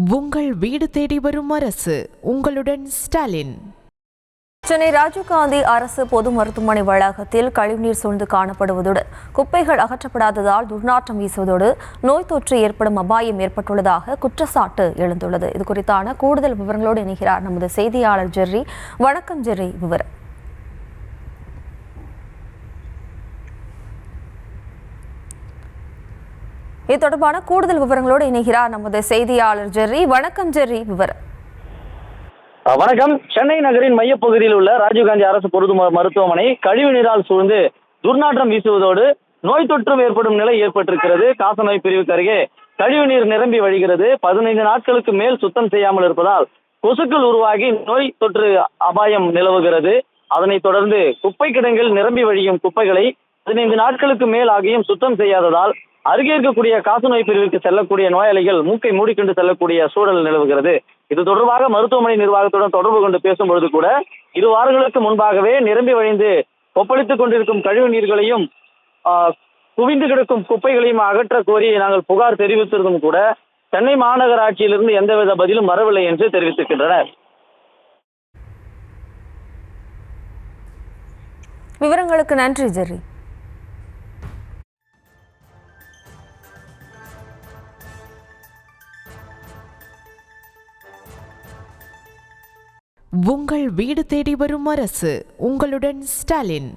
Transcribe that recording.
உங்கள் வீடு தேடி வரும் அரசு. உங்களுடன் ஸ்டாலின். சென்னை ராஜீவ்காந்தி அரசு பொது மருத்துவமனை வளாகத்தில் கழிவுநீர் சூழ்ந்து காணப்படுவதுடன் குப்பைகள் அகற்றப்படாததால் துர்நாற்றம் வீசுவதோடு நோய் தொற்று ஏற்படும் அபாயம் ஏற்பட்டுள்ளதாக குற்றச்சாட்டு எழுந்துள்ளது. இது குறித்தான கூடுதல் விவரங்களோடு இணைகிறார் நமது செய்தியாளர் ஜெர்ரி. வணக்கம் ஜெர்ரி, விவரம். இது தொடர்பான கூடுதல் விவரங்களோடு இணைகிறார் நமது செய்தியாளர் ஜெர்ரி. வணக்கம் ஜெர்ரி, விவரம். வணக்கம். சென்னை நகரின் மையப்பகுதியில் உள்ள ராஜீவ்காந்தி அரசு பொது மருத்துவமனை கழிவு நீரால் சூழ்ந்து துர்நாற்றம் வீசுவதோடு நோய் தொற்றும் ஏற்படும் நிலை ஏற்பட்டிருக்கிறது. காசநோய் பிரிவுக்கு அருகே கழிவு நீர் நிரம்பி வழிகிறது. 15 நாட்களுக்கு மேல் சுத்தம் செய்யாமல் இருப்பதால் கொசுக்கள் உருவாகி நோய் தொற்று அபாயம் நிலவுகிறது. அதனைத் தொடர்ந்து குப்பை கிடங்கில் நிரம்பி வழியும் குப்பைகளை 15 நாட்களுக்கு மேல் ஆகியும் சுத்தம் செய்யாததால் அருகே இருக்கக்கூடிய காசநோய் பிரிவுக்கு செல்லக்கூடிய நோயாளிகள் மூக்கை மூடிக்கொண்டு செல்லக்கூடிய சூழல் நிலவுகிறது. இது தொடர்பாக மருத்துவமனை நிர்வாகத்துடன் தொடர்பு கொண்டு பேசும்பொழுது கூட 2 வாரங்களுக்கு முன்பாகவே நிரம்பி வழிந்து கொப்பளித்துக் கொண்டிருக்கும் கழிவு நீர்களையும் குவிந்து கிடக்கும் குப்பைகளையும் அகற்ற கோரி நாங்கள் புகார் தெரிவித்திருந்தும் கூட சென்னை மாநகராட்சியிலிருந்து எந்தவித பதிலும் வரவில்லை என்று தெரிவித்திருக்கின்றனர். விவரங்களுக்கு நன்றி ஜெர்ரி. உங்கள் வீடு தேடி வரும் அரசு. உங்களுடன் ஸ்டாலின்.